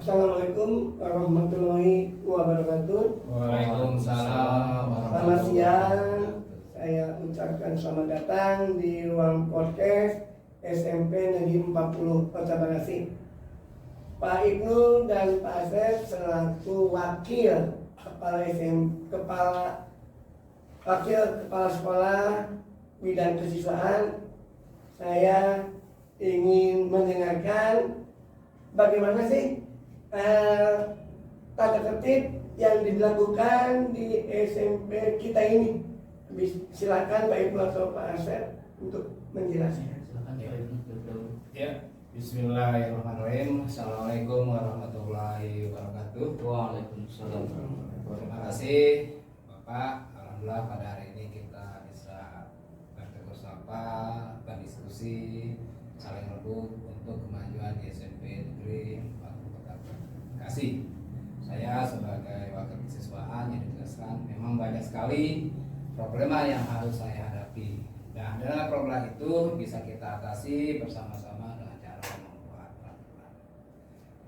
Assalamualaikum warahmatullahi wabarakatuh. Waalaikumsalam Selamat siang. Saya ucapkan selamat datang di ruang podcast SMP Negeri 40 Kota Bekasi. Pak Ibnu dan Pak Asep selaku wakil kepala sekolah bidang kesiswaan, saya ingin mendengarkan bagaimana sih tata tertib yang dilakukan di SMP kita ini. Silakan Pak Ibnu atau Pak Asep untuk menjelaskan. Ya, Bismillahirrahmanirrahim. Assalamualaikum warahmatullahi wabarakatuh. Waalaikumsalam. Terima kasih Bapak. Alhamdulillah pada hari ini kita bisa bertegur sapa, berdiskusi, saling mendukung untuk kemajuan di SMP Negeri 40 Kota Bekasi. Saya sebagai wakil kesiswaan yang ditugaskan, memang banyak sekali problema yang harus saya hadapi. Dan dengan problem itu bisa kita atasi bersama-sama dengan cara membuat peraturan.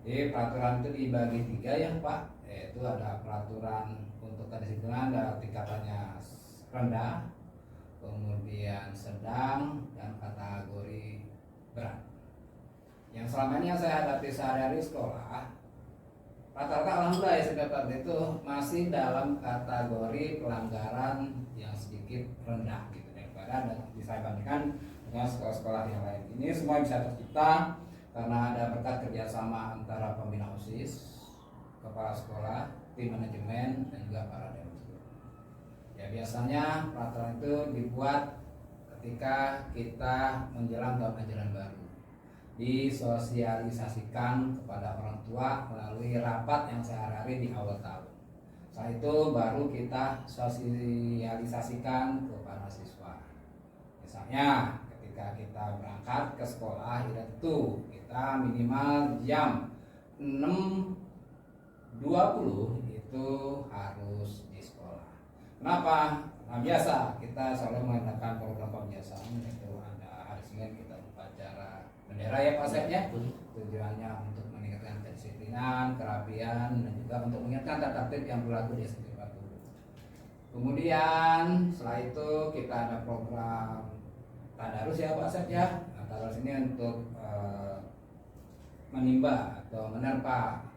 Jadi peraturan itu dibagi 3 ya Pak, yaitu ada peraturan untuk kedisiplinan dan tingkatannya rendah, kemudian sedang, dan kategori berat. Yang selama ini yang saya hadapi sehari-hari sekolah, rata-rata alhamdulillah SMP itu masih dalam kategori pelanggaran yang sedikit rendah gitu daripada bisa dibandingkan dengan sekolah-sekolah yang lain. Ini semua bisa tercipta karena ada berkat kerjasama antara pembina OSIS, kepala sekolah, tim manajemen, dan juga para dewan guru. Ya biasanya peraturan itu dibuat ketika kita menjelang tahun ajaran baru, disosialisasikan kepada orang tua melalui rapat yang sehari-hari di awal tahun. Setelah itu baru kita sosialisasikan kepada siswa. Misalnya ketika kita berangkat ke sekolah, ya tentu kita minimal jam 6.20 itu harus di sekolah. Kenapa? Nah biasa kita selalu mengadakan program pembiasaan, yaitu ada hari Senin kita upacara bendera ya Pak Asep ya. Tujuannya untuk meningkatkan kedisiplinan, kerapian, dan juga untuk mengingatkan tata tertib yang berlaku di SMP 40. Kemudian setelah itu kita ada program tadarus ya Pak Asep ya. Nah, tadarus ini untuk menimba atau menerpa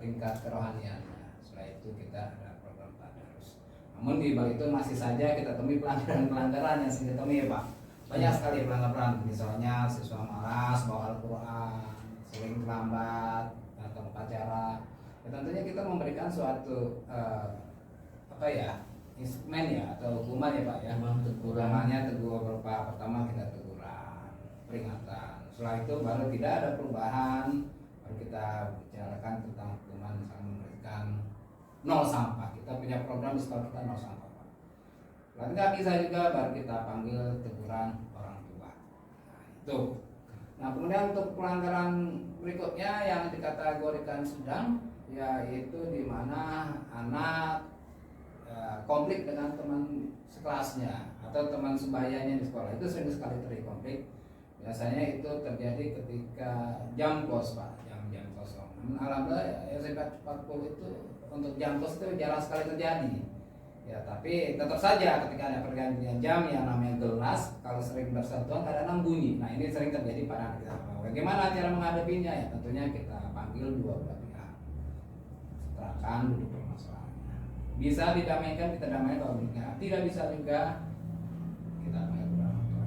tingkat kerohaniannya. Setelah itu kita ada program tadarus. Namun di balik itu masih saja kita temui pelanggaran-pelanggaran yang sering ditemui ya Pak. Banyak sekali pelanggaran, misalnya siswa malas bawa Al-Quran, sering terlambat atau upacara. Ya, tentunya kita memberikan suatu instrumen ya atau hukuman ya Pak ya. Hukumannya tegur berupa pertama kita teguran, peringatan. Setelah itu baru tidak ada perubahan, baru kita bicarakan tentang hukuman, misalnya memberikan 0 sampah. Kita punya program di sekolah kita 0 sampah Pak. Lalu nggak bisa juga baru kita panggil teguran orang tua. Nah itu. Nah kemudian untuk pelanggaran berikutnya yang dikategorikan sedang, yaitu di mana anak konflik dengan teman sekelasnya atau teman sebayanya di sekolah. Itu sering sekali terjadi konflik. Biasanya itu terjadi ketika jam kos Pak, jam kosong. Namun alhamdulillah SMP 40 itu untuk jam kos itu jarang sekali terjadi. Ya tapi tetap saja ketika ada pergantian jam yang namanya gelas, kalau sering bersentuhan kadang-kadang bunyi. Nah ini sering terjadi pada anak kita. Bagaimana cara menghadapinya? Ya tentunya kita panggil dua belah pihak, setelahkan duduk permasalahannya. Bisa didamaikan, kita damaikan. Kalau tidak bisa juga kita panggil orang tua.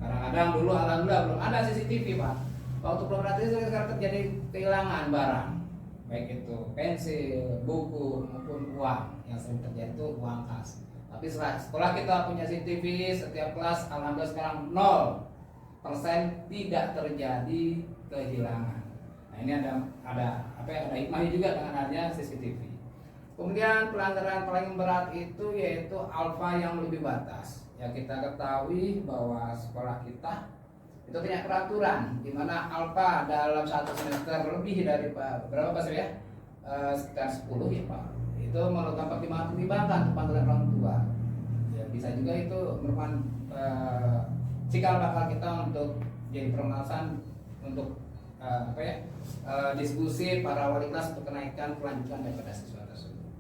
Kadang-kadang dulu alhamdulillah belum ada CCTV Pak. Waktu properti sekarang terjadi kehilangan barang, baik itu pensil, buku maupun uang. Yang sering terjadi itu uang kas. Tapi setelah kita punya CCTV setiap kelas, alhamdulillah sekarang 0% tidak terjadi kehilangan. Nah ini ada hikmahnya juga dengan adanya CCTV. Kemudian pelanggaran paling berat itu yaitu alfa yang lebih batas. Ya kita ketahui bahwa sekolah kita itu punya peraturan di mana alfa dalam satu semester lebih dari berapa Pak ya? Sekitar 10 ya Pak. Itu memerlukan pertimbangan panggilan orang tua. Ya bisa juga itu merupakan cikal bakal kita untuk jadi permasalahan untuk diskusi para wali kelas untuk kenaikan kelanjutan daripada siswa tersebut.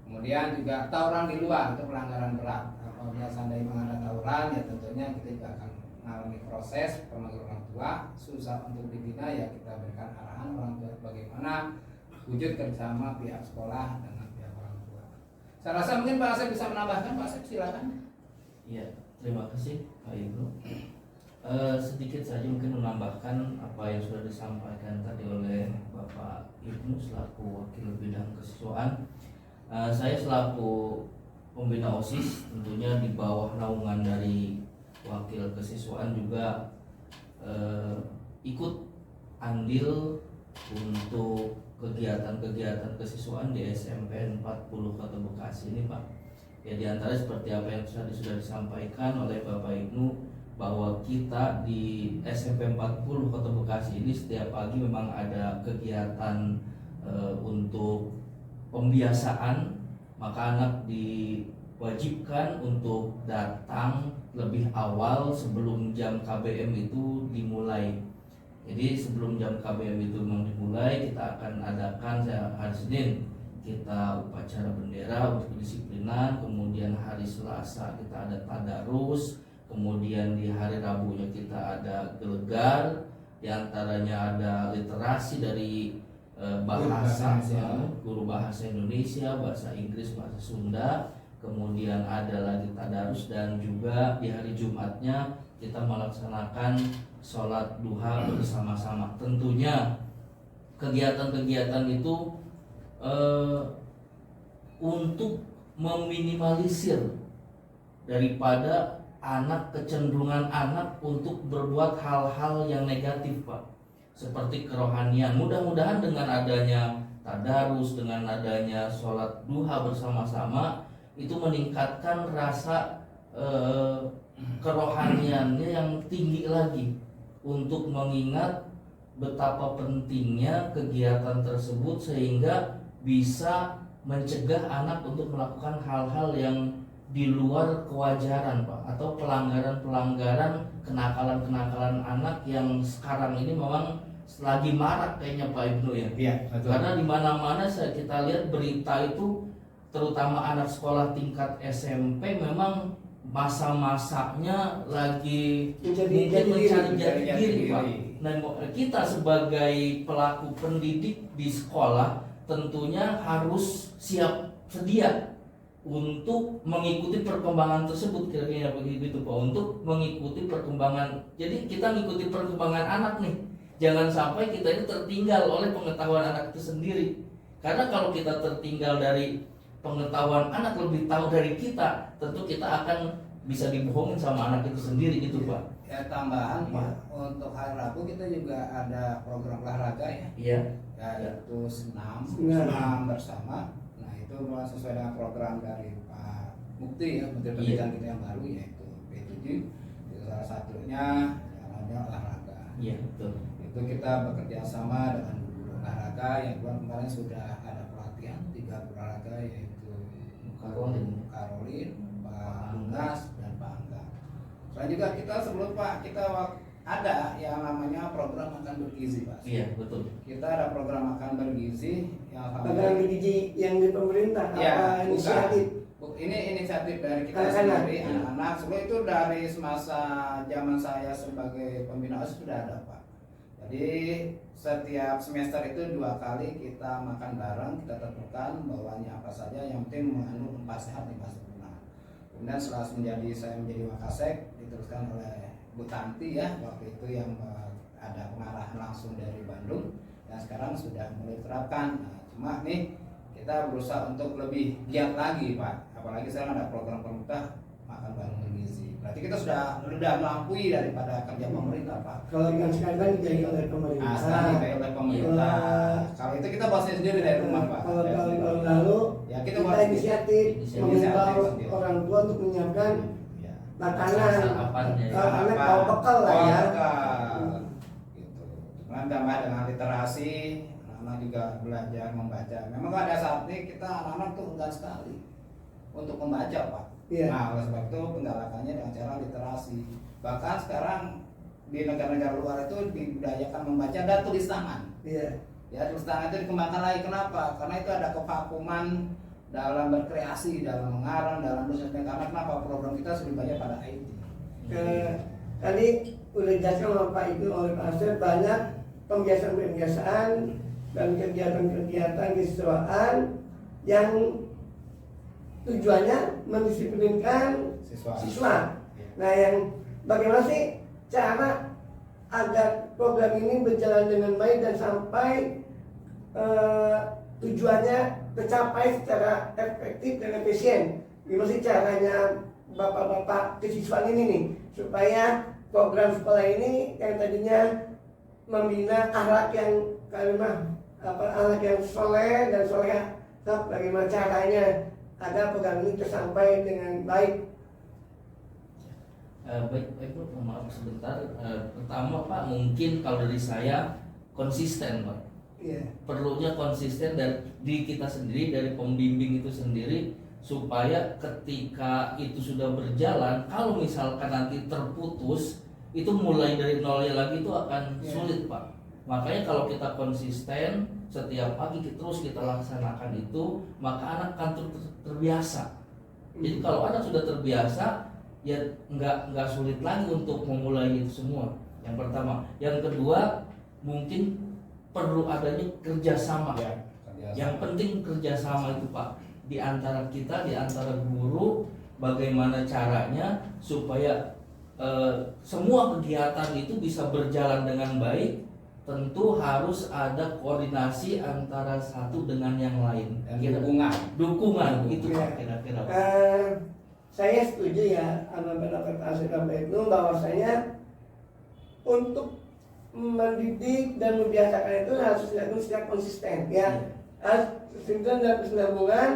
Kemudian juga tawuran di luar itu pelanggaran berat. Apabila seandainya ada tawuran, ya tentunya kita juga akan mengalami proses pemanggil orang tua. Susah untuk dibina, ya kita berikan arahan orang tua bagaimana wujud kerjasama pihak sekolah dengan pihak orang tua. Saya rasa mungkin Pak Asep bisa menambahkan. Pak Asep silakan. Iya, terima kasih Pak Ibnu. Sedikit saja mungkin menambahkan apa yang sudah disampaikan tadi oleh Bapak Ibnu selaku wakil bidang kesiswaan. Saya selaku pembina OSIS tentunya di bawah naungan dari wakil kesiswaan juga ikut andil untuk kegiatan-kegiatan kesiswaan di SMP 40 Kota Bekasi ini, Pak. Ya, di antara seperti apa yang sudah disampaikan oleh Bapak Ibnu, bahwa kita di SMP 40 Kota Bekasi ini setiap pagi memang ada kegiatan untuk pembiasaan, maka anak diwajibkan untuk datang lebih awal sebelum jam KBM itu dimulai. Jadi sebelum jam KBM itu memang dimulai, kita akan adakan hari Senin kita upacara bendera untuk kedisiplinan, kemudian hari Selasa kita ada tadarus, kemudian di hari Rabunya kita ada gelegar, diantaranya ada literasi dari bahasa, guru bahasa Indonesia, bahasa Inggris, bahasa Sunda, kemudian ada lagi tadarus, dan juga di hari Jumatnya kita melaksanakan sholat duha bersama-sama. Tentunya kegiatan-kegiatan itu untuk meminimalisir daripada kecenderungan anak untuk berbuat hal-hal yang negatif, Pak, seperti kerohanian. Mudah-mudahan dengan adanya tadarus, dengan adanya sholat duha bersama-sama, itu meningkatkan rasa kerohaniannya yang tinggi lagi, untuk mengingat betapa pentingnya kegiatan tersebut sehingga bisa mencegah anak untuk melakukan hal-hal yang di luar kewajaran, Pak, atau pelanggaran-pelanggaran, kenakalan-kenakalan anak yang sekarang ini memang lagi marak kayaknya, Pak Ibnu, ya. Iya, betul. Karena di mana-mana kita lihat berita itu, terutama anak sekolah tingkat SMP, memang masa-masanya lagi mencari jati diri, Pak. Nah, kita sebagai pelaku pendidik di sekolah tentunya harus siap sedia untuk mengikuti perkembangan tersebut, kira-kira begitu, Pak, untuk mengikuti perkembangan. Jadi kita mengikuti perkembangan anak nih, jangan sampai kita itu tertinggal oleh pengetahuan anak itu sendiri. Karena kalau kita tertinggal dari pengetahuan anak, lebih tahu dari kita, tentu kita akan bisa dibohongin sama anak itu sendiri gitu, Pak. Ya, tambahan, Pak, untuk hari Rabu kita juga ada program olahraga, ya. Iya. Yaitu senam bersama. Nah, itu sesuai dengan program dari Pak Mukti, ya, Menteri Pendidikan kita yang baru, yaitu P7. Itu salah satunya namanya olahraga. Iya, betul. Itu kita bekerja sama dengan guru olahraga yang kemarin sudah ada pelatihan 3 guru olahraga, yaitu Karolin, Pak Lunas, dan Pak Angga. Selain juga kita sebelum Pak, kita ada yang namanya program makan bergizi, Pak. Iya, betul. Kita ada program makan bergizi yang Program bergizi yang di pemerintah, ya, apa inisiatif? Ini inisiatif dari kita Anak-anak. sendiri, anak-anak. Sebelum itu dari semasa zaman saya sebagai pembina OSIS sudah ada, Pak. Jadi setiap semester itu 2 kali kita makan bareng, kita tentukan bawahnya apa saja, yang penting mengandung 4 sehat 5 sempurna. Kemudian setelah saya menjadi Wakasek, diteruskan oleh Bu Tanti, ya, waktu itu yang ada pengarahan langsung dari Bandung, dan sekarang sudah mulai diterapkan. Nah, cuma nih kita berusaha untuk lebih giat lagi, Pak. Apalagi sekarang ada program pemerintah makan bareng bergizi. Berarti kita sudah melampaui daripada kerja pemerintah, Pak. Kalau yang sekarang kan dijaga oleh pemerintah. Sekarang dijaga oleh pemerintah. Kalau itu kita bahasnya sendiri dari rumah, Pak. Kalau tahun lalu ya, kita inisiatif mengimbau sendiri. orang tua untuk menyiapkan Ya. makanan, Sarapannya, ya. anak bawa bekal lah ya. Gitu. Kemudian tambah dengan literasi, anak-anak juga belajar membaca. Memang pada saat ini kita anak-anak tuh enggan sekali untuk membaca, Pak. Iya. Nah, oleh sebab itu penggalakannya dengan cara literasi. Bahkan sekarang di negara-negara luar itu dibudayakan membaca dan tulis tangan. Iya. Ya, tulis tangan itu dikembangkan lagi. Kenapa? Karena itu ada kevakuman dalam berkreasi, dalam mengarang, dalam nulis. Karena kenapa? Program kita lebih banyak pada IT. Tadi udah dijelaskan oleh Pak itu oleh Pak Asep, banyak pembiasaan-pembiasaan dan kegiatan-kegiatan kesiswaan yang tujuannya mendisiplinkan siswa. Nah, yang bagaimana sih cara agar program ini berjalan dengan baik dan sampai tujuannya tercapai secara efektif dan efisien? Gimana sih caranya bapak-bapak kesiswaan ini nih supaya program sekolah ini yang tadinya membina akhlak yang akhlak yang soleh dan soleha, bagaimana caranya agar program ini tersampai dengan baik? Baik Bro, mohon maaf sebentar. Pertama Pak, mungkin kalau dari saya konsisten Pak. Iya. Perlunya konsisten dari kita sendiri, dari pembimbing itu sendiri, supaya ketika itu sudah berjalan, kalau misalkan nanti terputus, itu mulai dari nolnya lagi itu akan sulit Pak. Makanya kalau kita konsisten setiap pagi terus kita laksanakan itu, maka anak akan terbiasa. Jadi kalau anak sudah terbiasa, ya nggak sulit lagi untuk memulai itu semua. Yang pertama, yang kedua mungkin perlu adanya kerjasama. Yang penting kerjasama itu Pak, di antara kita, di antara guru, bagaimana caranya supaya semua kegiatan itu bisa berjalan dengan baik. Tentu harus ada koordinasi antara satu dengan yang lain. Dukungan itu Pak, kira-kira. Saya setuju ya sama pendapat Asep itu, bahwasanya untuk mendidik dan membiasakan itu harus dilakukan secara konsisten ya. Harus konsisten dan kesinambungan,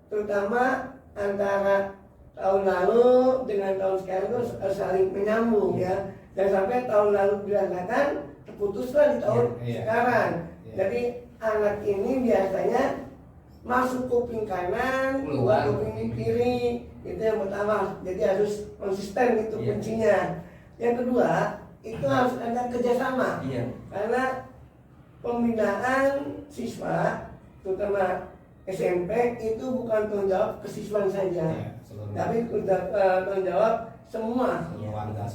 terutama antara tahun lalu dengan tahun sekarang itu saling menyambung ya. Dan sampai tahun lalu dirasakan terputuslah di tahun sekarang. Jadi anak ini biasanya masuk kuping kanan, keluar kuping kiri. Itu yang pertama. Jadi harus konsisten, itu kuncinya. Yang kedua, itu harus ada kerjasama. Karena pembinaan siswa, terutama SMP, itu bukan tanggung jawab kesiswaan saja, tapi tanggung jawab semua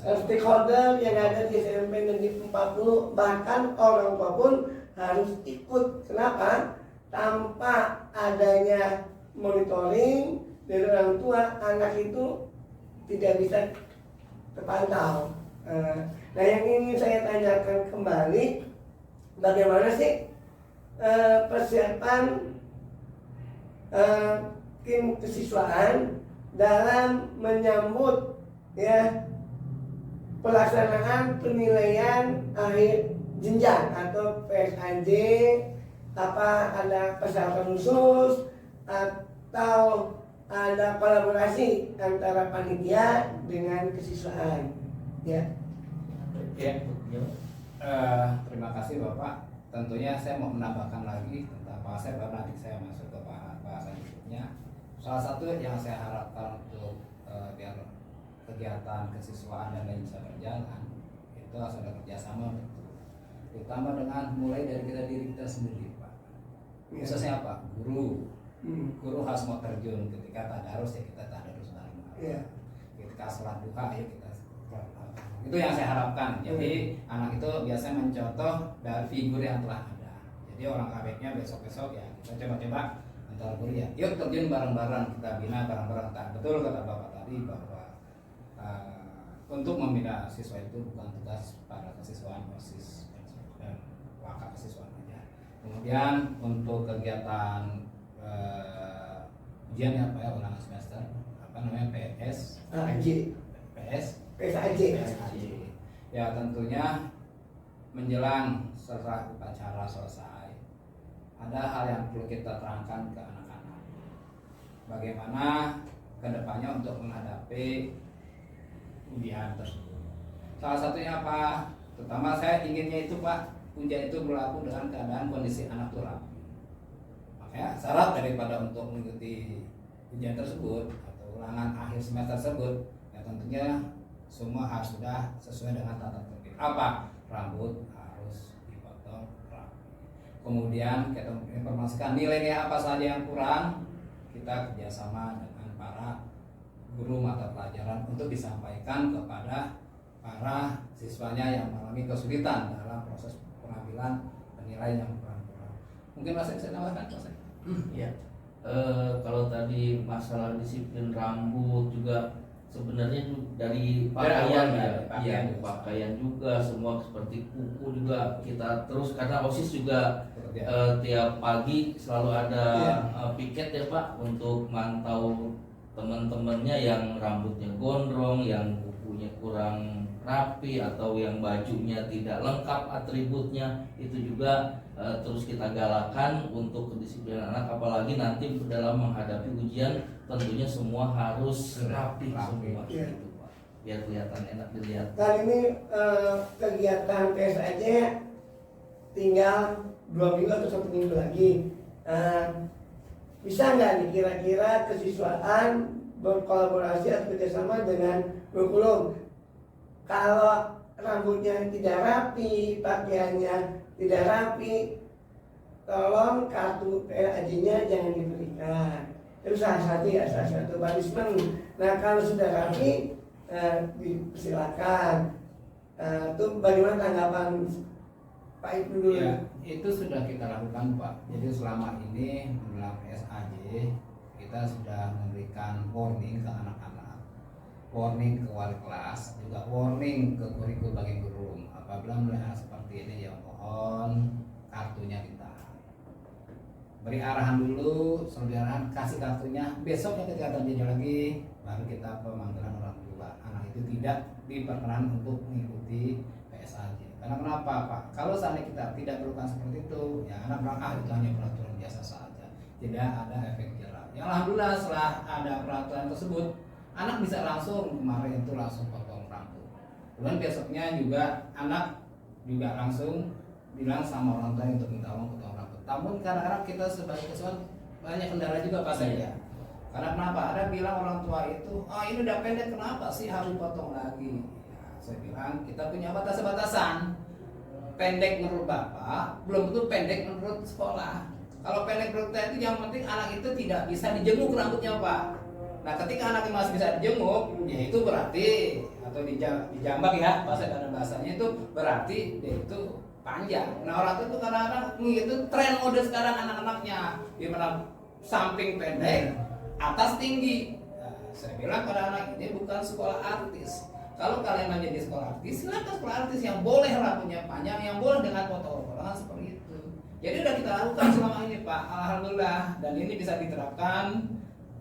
stakeholder yang ada di SMP Negeri 40, bahkan orang tua pun harus ikut. Kenapa? Tanpa adanya monitoring dari orang tua, anak itu tidak bisa terpantau. Nah, yang ingin saya tanyakan kembali, bagaimana sih persiapan tim kesiswaan dalam menyambut ya pelaksanaan penilaian akhir jenjang atau PSAJ? Apa ada persyaratan khusus atau ada kolaborasi antara panitia dengan kesiswaan? Terima kasih Bapak. Tentunya saya mau menambahkan lagi tentang Pak Asep, nanti saya masuk ke bahasan berikutnya. Salah satu yang saya harapkan untuk biar kegiatan kesiswaan dan lain bisa berjalan, itu harus ada kerjasama, terutama dengan mulai dari diri kita sendiri Pak. Khususnya apa? Guru harus mau terjun. Ketika tadarus ya kita tadarus bareng. Ketika sholat duha ya kita sholat. Itu yang saya harapkan. Jadi anak itu biasanya mencontoh dari figur yang telah ada. Jadi orang KBK besok-besok ya kita coba-coba antara guru ya, yuk terjun bareng-bareng, kita bina bareng-bareng. Betul kata Bapak tadi bahwa untuk membina siswa itu bukan tugas pada kesiswaan OSIS dan wakaf kesiswaan aja. Kemudian untuk kegiatan ujian apa ya, ulangan semester, apa namanya, PSAJ. Ya tentunya menjelang setelah upacara selesai, ada hal yang perlu kita terangkan ke anak-anak. Bagaimana kedepannya untuk menghadapi ujian tersebut. Salah satunya apa? Terutama saya inginnya itu Pak, ujian itu berlaku dengan keadaan kondisi anak itu rapi. Makanya syarat daripada untuk mengikuti ujian tersebut atau ulangan akhir semester tersebut, ya tentunya semua harus sudah sesuai dengan tata tertib apa? Rambut harus dipotong rapi. Kemudian kita informasikan nilainya apa saja yang kurang, kita kerjasama dengan para guru mata pelajaran untuk disampaikan kepada para siswanya yang mengalami kesulitan dalam proses pengambilan penilaian yang kurang-kurang. Mungkin Mas bisa tambahkan, Mas? Ya, kalau tadi masalah disiplin rambut juga sebenarnya dari pakaian pakaian juga semua seperti kuku juga kita terus karena OSIS juga tiap pagi selalu ada piket ya Pak untuk mantau teman-temannya yang rambutnya gondrong, yang kukunya kurang rapi atau yang bajunya tidak lengkap atributnya, itu juga terus kita galakan untuk kedisiplinan anak, apalagi nanti dalam menghadapi ujian tentunya semua harus rapi semua gitu Pak, biar kelihatan enak dilihat. Kali ini kegiatan tes aja tinggal 2 minggu atau 1 minggu lagi. Bisa nggak nih kira-kira kesiswaan berkolaborasi atau kerjasama dengan kurikulum? Kalau rambutnya tidak rapi, pakaiannya tidak rapi, tolong kartu PLAJ-nya jangan diberikan. Itu salah satu punishment. Nah kalau sudah rapi, dipersilakan. Itu bagaimana tanggapan Pak Ibnu dulu? Ya, itu sudah kita lakukan Pak. Jadi selama ini dalam SAJ kita sudah memberikan warning ke anak-anak, warning ke wali kelas, juga warning ke kurikulum bagi guru. Apabila melihat seperti ini ya mohon kartunya ditahan. Beri arahan dulu, saudara kasih kartunya. Besoknya ketika terjadi lagi, baru kita pemanggilan orang tua. Anak itu tidak diperkenankan untuk mengikuti PSAJ. Karena kenapa Pak? Kalau seandainya kita tidak perlukan seperti itu, ya anak bilang itu hanya peraturan biasa saja, tidak ada efek jerah. Ya alhamdulillah setelah ada peraturan tersebut, anak bisa langsung kemarin itu langsung potong rambut. Kemudian besoknya juga anak juga langsung bilang sama orang tua untuk minta uang potong rambut. Namun kadang-kadang kita sebagai siswa banyak kendala juga Pak saya. Karena kenapa? Ada bilang orang tua itu, ini udah pendek kenapa sih harus potong lagi? Saya bilang kita punya batasan. Pendek menurut Bapak belum tentu pendek menurut sekolah. Kalau pendek menurut saya itu yang penting anak itu tidak bisa dijemuk rambutnya Pak. Nah ketika anaknya masih bisa dijemuk, ya itu berarti atau dijambak ya bahasanya itu berarti dia itu panjang. Nah orang itu kadang-kadang itu tren mode sekarang anak-anaknya di mana samping pendek, atas tinggi. Nah, saya bilang pada anak ini bukan sekolah artis. Kalau kalian menjadi sekolah artis, silakan sekolah artis yang boleh rambutnya panjang, yang boleh dengan potongan seperti itu. Jadi udah kita lakukan selama ini Pak, alhamdulillah, dan ini bisa diterapkan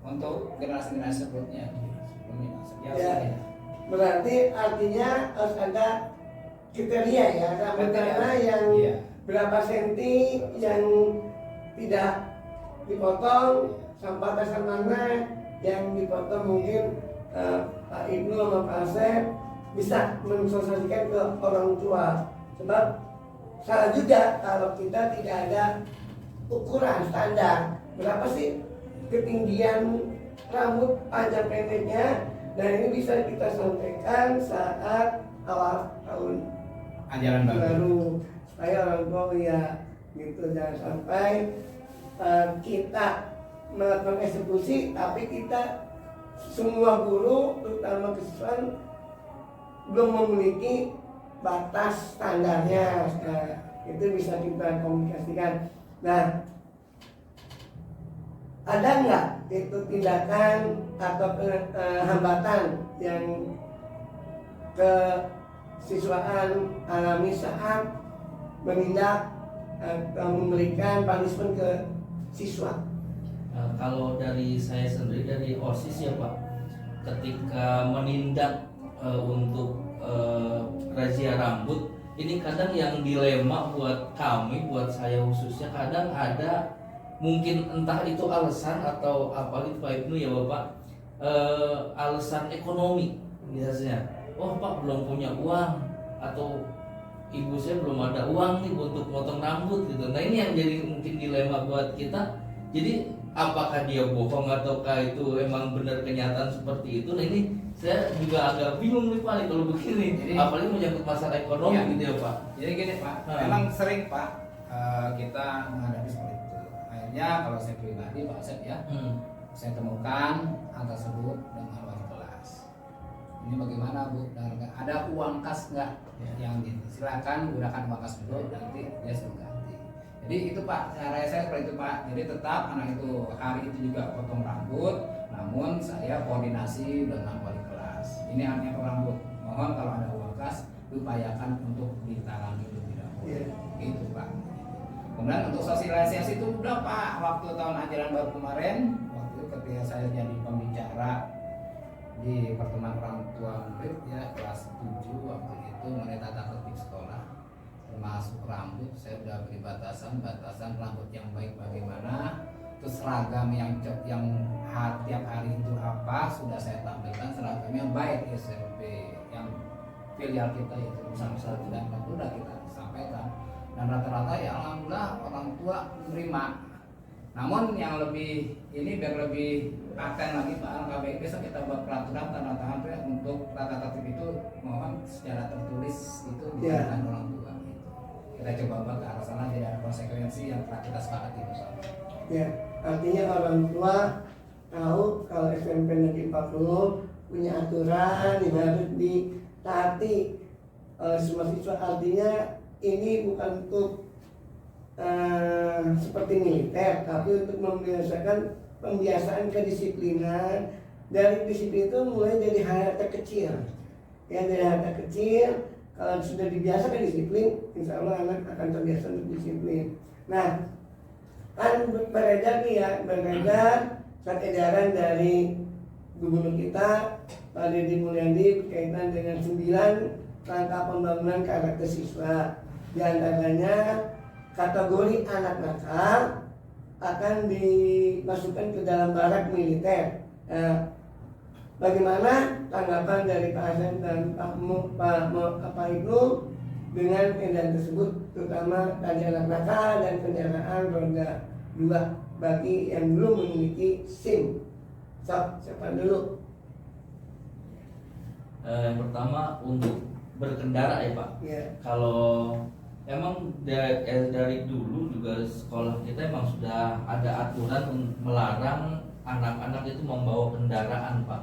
untuk generasi-generasi sebelumnya. Ya, berarti artinya harus ada kriteria ya, rambut mana yang berapa senti yang tidak dipotong, sampai batasan mana yang dipotong mungkin Pak Ibnu sama Pak Asep bisa mensosialisasikan ke orang tua. Sebab salah juga kalau kita tidak ada ukuran standar berapa sih ketinggian rambut panjang pendeknya. Dan ini bisa kita sampaikan saat awal tahun ajaran baru supaya orang tua ya gitu, jangan sampai kita melakukan eksekusi tapi kita semua guru terutama kesiswaan belum memiliki batas standarnya. Nah, itu bisa kita komunikasikan. Nah, ada nggak itu tindakan atau hambatan yang kesiswaan alami saat menindak atau memberikan punishment ke siswa? Kalau dari saya sendiri dari OSIS ya Pak, ketika menindak untuk razia rambut ini kadang yang dilema buat kami, buat saya khususnya, kadang ada mungkin entah itu alasan atau apa gitu Pak Ibnu ya Bapak, alasan ekonomi biasanya. Oh Pak belum punya uang, atau ibu saya belum ada uang nih untuk potong rambut gitu. Nah ini yang jadi mungkin dilema buat kita. Jadi apakah dia bohong ataukah itu emang benar kenyataan seperti itu? Nah ini saya juga agak bingung nih Pak nih kalau begini. Jadi- Apalagi menyangkut masalah ekonomi Iya. gitu ya Pak. Jadi gini Pak, memang sering Pak kita menghadapi seperti itu. Akhirnya kalau saya pribadi Pak Asep ya, saya temukan hal tersebut dengan wali kelas. Ini bagaimana Bu? Ada uang kas nggak yang ini? Silakan gunakan uang kas dulu, nanti dia suruh ganti. Jadi itu Pak, cara saya seperti itu Pak. Jadi tetap anak itu hari itu juga potong rambut, namun saya koordinasi dengan wali kelas. Ini hanya rambut. Mohon kalau ada uang kas, upayakan untuk ditalangi lebih dahulu. Iya. Gitu Pak. Kemudian untuk sosialisasi itu udah Pak, waktu tahun ajaran baru kemarin, waktu itu ketika saya jadi pembicara di pertemuan orang tua murid ya kelas 7 waktu itu mengenai tata tertib sekolah, termasuk rambut saya udah beri batasan rambut yang baik bagaimana, terus seragam yang tiap hari itu apa sudah saya tampilkan seragam yang baik SMP yang filial kita itu sama satu dan itu udah kita sampaikan dan rata-rata ya alhamdulillah orang tua menerima. Namun yang lebih ini biar lebih paten lagi Pak LKBI besok kita buat peraturan tanda tangan untuk tata tertib itu mohon secara tertulis itu dilakukan orang tua. Gitu. Kita coba buat ke arah sana tidak ada konsekuensi yang telah kita sepakati bersama. Ya, artinya orang tua tahu kalau SMP Negeri 40 punya aturan yang harus ditaati oleh semua siswa. Artinya ini bukan untuk seperti militer, tapi untuk membiasakan pembiasaan kedisiplinan. Dari disiplin itu mulai dari hal terkecil. Ya, dari hal terkecil kalau sudah dibiasakan disiplin, insya Allah anak akan terbiasa untuk disiplin. Nah, kan beredar surat edaran dari gubernur kita Pak Deddy Mulyadi berkaitan dengan 9 langkah pembangunan karakter siswa. Di antaranya kategori anak nakal akan dimasukkan ke dalam barak militer. Nah, bagaimana tanggapan dari Pak Hasan dan Pak Ibnu dengan edaran tersebut, terutama tadi anak nakal dan kendaraan roda 2 bagi yang belum memiliki SIM? Siapa dulu? Yang pertama untuk berkendara ya Pak. Ya. Kalau emang dari dulu juga sekolah kita emang sudah ada aturan melarang anak-anak itu membawa kendaraan Pak.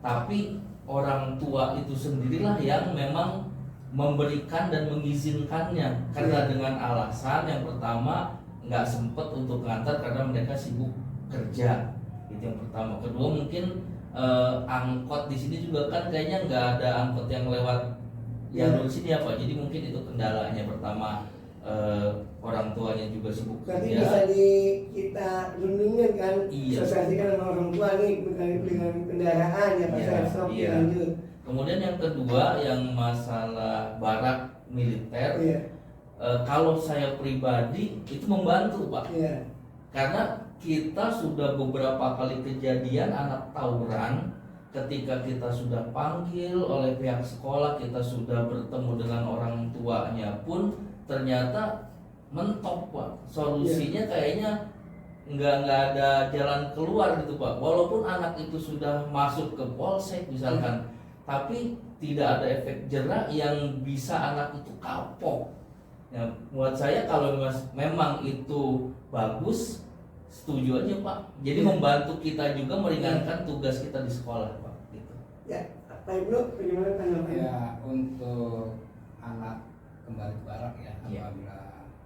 Tapi orang tua itu sendirilah yang memang memberikan dan mengizinkannya karena dengan alasan yang pertama nggak sempat untuk ngantar karena mereka sibuk kerja, itu yang pertama. Kedua mungkin angkot di sini juga kan kayaknya nggak ada angkot yang lewat jalur sini ya Pak, jadi mungkin itu kendalanya pertama. Orang tuanya juga sibuk Berarti kerja. bisa kita rundingin kan, Iya. sosialisasikan sama orang tua nih dengan kendaraan ya Pak. Iya, Saya stop iya. lanjut. Kemudian yang kedua yang masalah barak militer. Iya. Kalau saya pribadi itu membantu Pak, Iya. karena kita sudah beberapa kali kejadian anak tawuran. Ketika kita sudah panggil oleh pihak sekolah, kita sudah bertemu dengan orang tuanya pun ternyata mentok Pak. Solusinya kayaknya nggak ada jalan keluar gitu Pak. Walaupun anak itu sudah masuk ke polsek misalkan, tapi tidak ada efek jerak yang bisa anak itu kapok. Ya, buat saya kalau memang itu bagus, setuju aja Pak. Jadi membantu kita juga meringankan tugas kita di sekolah Pak. Gitu. Ya, Pak Ibnu, bagaimana tanggapannya? Ya untuk anak kembali ke barak ya Iya. apabila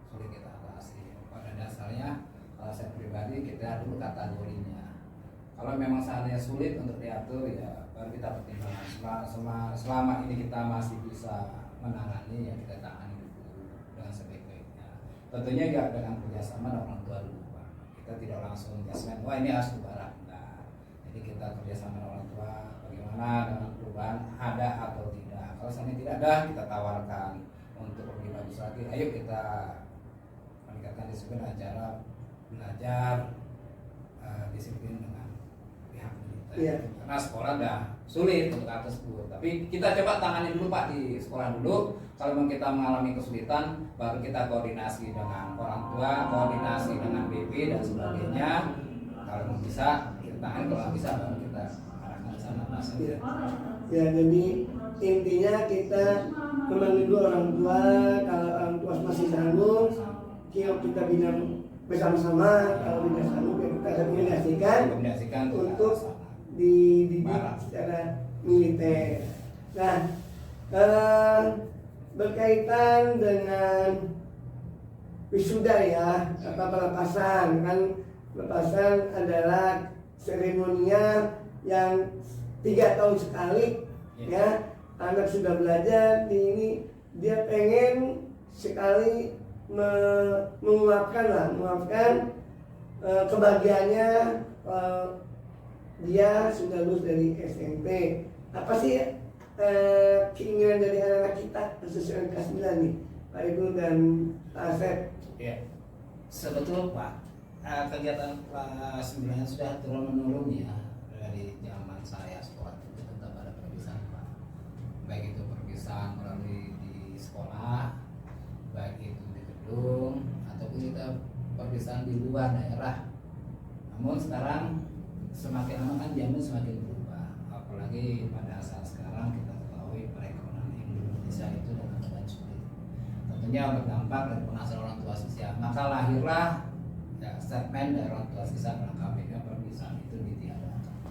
sulit kita atasi. Pada dasarnya kalau saya pribadi kita dulu kategorinya. Kalau memang seandainya sulit untuk diatur ya baru kita pertimbangkan. Selama ini kita masih bisa menangani ya kita tangani dulu dengan sebaik-baiknya. Tentunya ya dengan kerjasama dengan orang tua dulu Pak. Kita tidak langsung jasmen wah ini harus ke barak. Nah, jadi kita kerjasama dengan orang tua bagaimana dengan perubahan ada atau tidak. Kalau seandainya tidak ada kita tawarkan untuk lebih bagus lagi. Ayo kita meningkatkan disiplin acara belajar disiplin dengan pihak militer. Iya. Karena sekolah dah sulit untuk hal tersebut. Tapi kita coba tangani dulu Pak di sekolah dulu. Kalau memang kita mengalami kesulitan, baru kita koordinasi dengan orang tua, koordinasi dengan BP dan sebagainya. Kalau bisa kita tangani, kalau nggak bisa baru kita arahkan ke sana Ya. Ya, jadi intinya kita memanggil orang tua, kalau orang tua masih sanggup, kita bina bersama-sama, kalau tidak sanggup ya kita rekomendasikan untuk dididik secara militer. Nah, berkaitan dengan wisuda ya, apa pelepasan kan, pelepasan adalah seremoninya yang 3 tahun sekali ya. Anak sudah belajar di ini, dia pengen sekali menguapkan kebahagiaannya dia sudah lulus dari SMP. Apa sih keinginan dari anak-anak kita khususnya kelas 9 nih, Pak Ibu dan Pak Asep? Ya, sebetulnya Pak, kegiatan kelas 9 sudah turun menurun ya dari zaman saya sekolah itu tetap ada perpisahan Pak. Baik itu perpisahan melalui di sekolah, baik itu di gedung, ataupun kita perpisahan di luar daerah. Namun sekarang semakin lama kan zaman semakin berubah, apalagi pada saat sekarang kita ketahui perekonomian Indonesia itu dengan sulit. Tentunya berdampak dari penghasilan orang tua siswa. Maka lahirlah ya, statement dari orang tua siswa melengkapi perpisahan itu ditiadakan.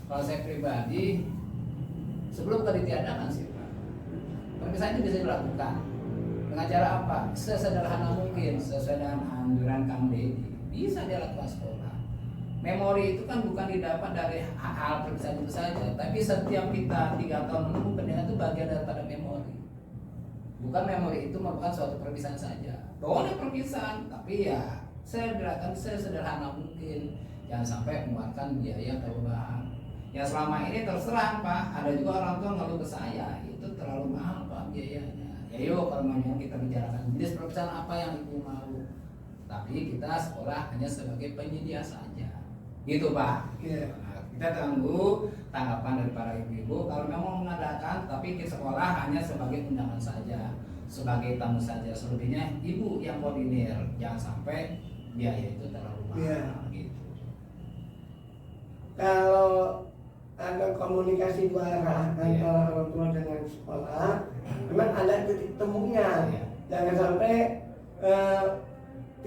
Kalau saya pribadi sebelum ditiadakan sih Pak, perpisahan itu bisa dilakukan dengan cara apa? Sesederhana mungkin, sesuai dengan anjuran Kang Deddy, bisa dilakukan sekolah. Memori itu kan bukan didapat dari hal perpisahan itu saja, tapi setiap kita 3 tahun menunggu pendidikan itu bagian daripada memori. Bukan memori itu merupakan suatu perpisahan saja. Boleh perpisahan, tapi ya saya gerakan sesederhana mungkin. Jangan sampai mengeluarkan biaya tambahan. Ya selama ini terserah Pak, ada juga orang tua ngeluh ke saya, itu terlalu mahal Pak biayanya. Ya yuk kalau mau kita bicarakan jenis perpisahan apa yang ibu mau. Tapi kita sekolah hanya sebagai penyedia saja. Gitu Pak. Yeah. Nah, kita tunggu tanggapan dari para ibu-ibu. Kalau memang mengadakan, tapi ke sekolah hanya sebagai undangan saja, sebagai tamu saja. Selebihnya ibu yang koordinir. Jangan sampai biaya itu terlalu mahal. Yeah. Gitu. Kalau ada komunikasi dua arah antara orang tua dengan sekolah, memang ada titik temunya. Jangan sampai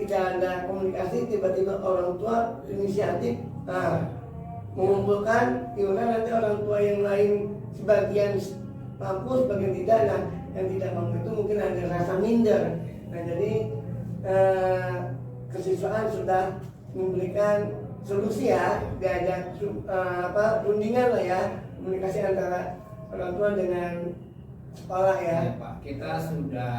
tidak ada komunikasi, tiba-tiba orang tua inisiatif mengumpulkan, gimana nanti orang tua yang lain sebagian mampu, sebagian tidak. Nah, yang tidak mampu itu mungkin ada rasa minder. Nah, jadi kesiswaan sudah memberikan solusi ya, diajak rundingan lah ya, komunikasi antara orang tua dengan sekolah ya. Ya Pak, kita sudah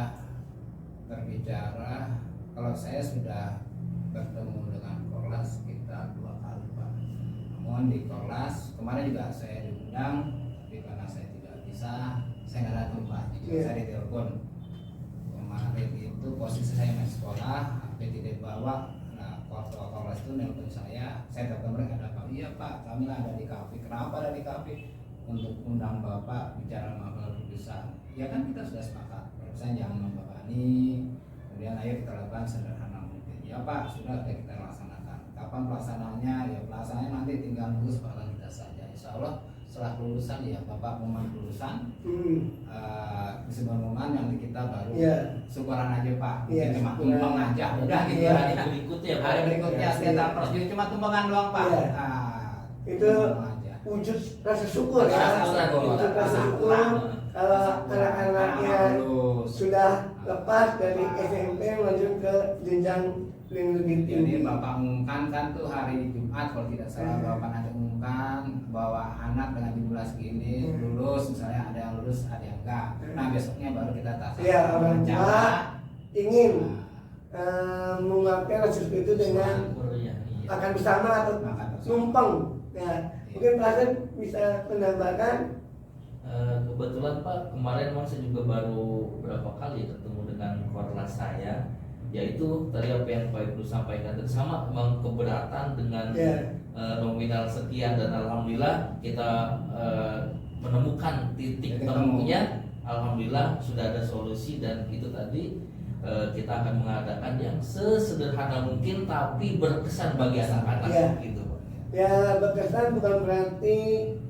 berbicara. Kalau saya sudah bertemu dengan Korlas sekitar 2 kali Pak. Namun di Korlas kemarin juga saya diundang, tapi karena saya tidak bisa, saya nggak datang Pak. Saya ditelepon. Kemarin itu posisi saya main sekolah, HP tidak bawa. Nah, Korlas itu nelpon saya telepon mereka, ada Pak. Iya Pak, kami ada di kafe. Kenapa ada di kafe? Untuk undang Bapak bicara masalah perpisahan. Ya kan kita sudah sepakat, perpisahan jangan membebani. Kemudian ayo kita lakukan sederhana mungkin. Ya Pak, sudah kita laksanakan. Kapan pelaksanaannya? Ya pelaksanaannya nanti tinggal nunggu sepakat kita saja. Insya Allah setelah kelulusan ya Bapak pengumuman kelulusan, pengumuman yang kita baru syukuran aja Pak. Mungkin cuma tumbang aja, udah gitu. Hari berikutnya, hari berikutnya sekitar prosedur cuma tumbangan doang Pak. Itu wujud rasa syukur ya. Wujud rasa syukur kalau anak-anaknya sudah lepas dari SMP lanjut ke jenjang yang lebih tinggi. Jadi Bapak umumkan kan tuh hari Jumat kalau tidak salah, Bapak nanti umumkan bahwa anak dengan jumlah segini lulus, misalnya ada yang lulus ada yang enggak. Nah besoknya baru kita tas. Ya, orang tua ingin mengungkapkan rasa syukur itu dengan makan bersama atau numpang. Ya, mungkin Pak Hasan bisa menambahkan. Kebetulan Pak, kemarin saya juga baru berapa kali ketemu dengan Korlas saya, yaitu tadi apa yang Pak Ibnu sampaikan tadi, sama memang keberatan dengan nominal sekian, dan alhamdulillah kita menemukan titik temunya. Alhamdulillah sudah ada solusi, dan itu tadi kita akan mengadakan yang sesederhana mungkin tapi berkesan bagi anak-anak gitu Pak. Ya, berkesan bukan berarti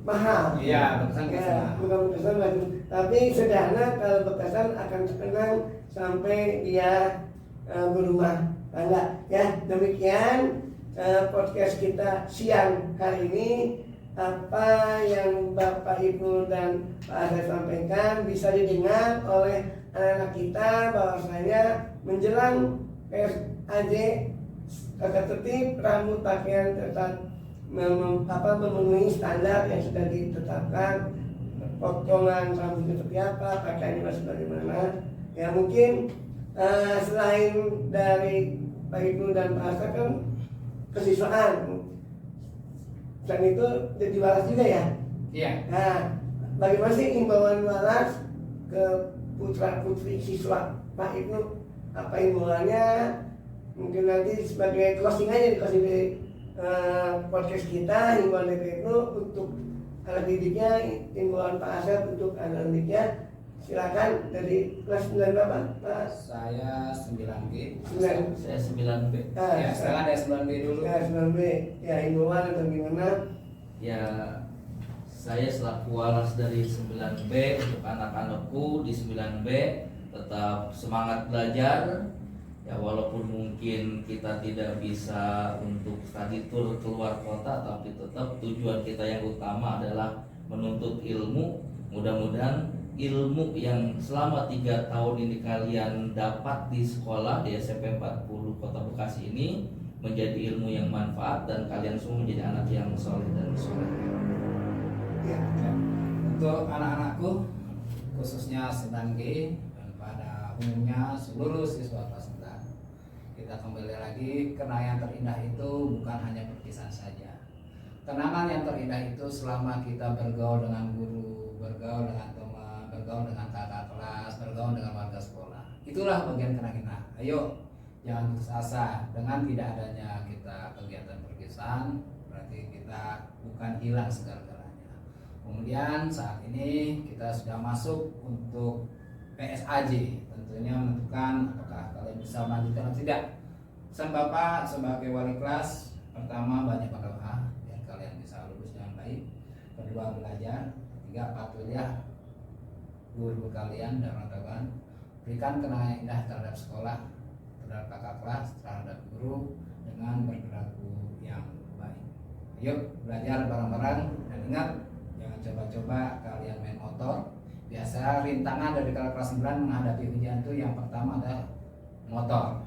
mahal. Iya, berkesan Ya, mahal. bukan berkesan mahal. Tapi sederhana, kalau berkesan akan terkenang sampai dia berumah tangga. Ya, demikian podcast kita siang hari ini. Apa yang Bapak Ibu dan Pak Asep sampaikan bisa didengar oleh anak-anak kita, bahwasanya menjelang PSAJ tata tertib rambut pakaian tetap memenuhi standar yang sudah ditetapkan, potongan rambut seperti apa, pakaiannya masih bagaimana. Ya mungkin selain dari Pak Ibu dan Pak Asep kan kesiswaan, dan itu jadi waras juga ya. Iya. Nah, bagaimana sih himbauan waras ke putra putri siswa Pak Ibnu? Apa himbauannya? Mungkin nanti sebagai closing aja, dikasih di podcast kita, himbauan dari Pak Ibnu untuk anak didiknya, himbauan Pak Asep untuk anak didiknya. Silakan dari kelas 9 berapa, Pak? Saya 9B. 9. Saya 9B. Ya, sekarang ada 9B dulu. Ya, 9B. Ya, himbauan atau gimana? Ya, saya selaku waras dari 9B untuk anak-anakku di 9B tetap semangat belajar. Ya, walaupun mungkin kita tidak bisa untuk study tour keluar kota, tapi tetap tujuan kita yang utama adalah menuntut ilmu. Mudah-mudahan ilmu yang selama 3 tahun ini kalian dapat di sekolah di SMP 40 Kota Bekasi ini menjadi ilmu yang manfaat dan kalian semua menjadi anak yang soleh dan soleh. Ya. Untuk anak-anakku khususnya 9G dan pada umumnya seluruh siswa kelas 9, kita kembali lagi, kenangan yang terindah itu bukan hanya perpisahan saja. Kenangan yang terindah itu selama kita bergaul dengan guru, bergaul dengan teman, bergaul dengan kakak kelas, bergaul dengan warga sekolah. Itulah bagian kenangan kita. Ayo, jangan putus asa. Dengan tidak adanya kita kegiatan perpisahan, berarti kita bukan hilang segala-galanya. Kemudian saat ini kita sudah masuk untuk PSAJ, tentunya menentukan apakah kalian bisa melanjutkan atau tidak. Pesan Bapak sebagai wali kelas, pertama banyak berdoa biar kalian bisa lulus dengan baik. Kedua belajar, ketiga patuhilah guru kalian dan orang-orang, berikan kenangan indah terhadap sekolah, terhadap kakak kelas, terhadap guru dengan berperilaku yang baik. Yuk belajar bareng-bareng dan ingat, jangan coba-coba kalian main motor. Biasa rintangan dari kakak kelas 9 menghadapi ujian itu yang pertama adalah motor,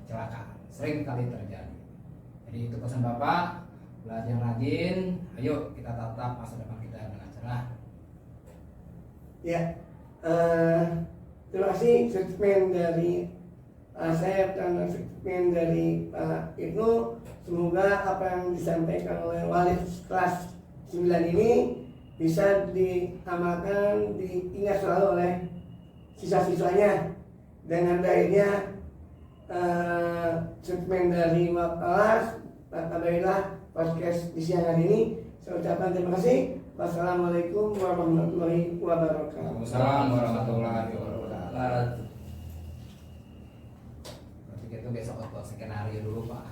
celaka, sering kali terjadi. Jadi itu pesan Bapak, belajar rajin, ayo kita tatap masa depan kita dengan cerah. Ya, terima kasih statement dari Pak Asep dan statement dari Pak Ibnu. Semoga apa yang disampaikan oleh wali kelas 9 ini bisa diamalkan, diingat selalu oleh siswa-siswanya. Dengan akhirnya statement dari Bapak kelas, Alhamdulillah podcast di siang hari ini. Saya ucapkan terima kasih. Wassalamualaikum warahmatullahi wabarakatuh. Assalamualaikum warahmatullahi wabarakatuh. Wabarakatuh. Berarti itu besok untuk skenario dulu Pak.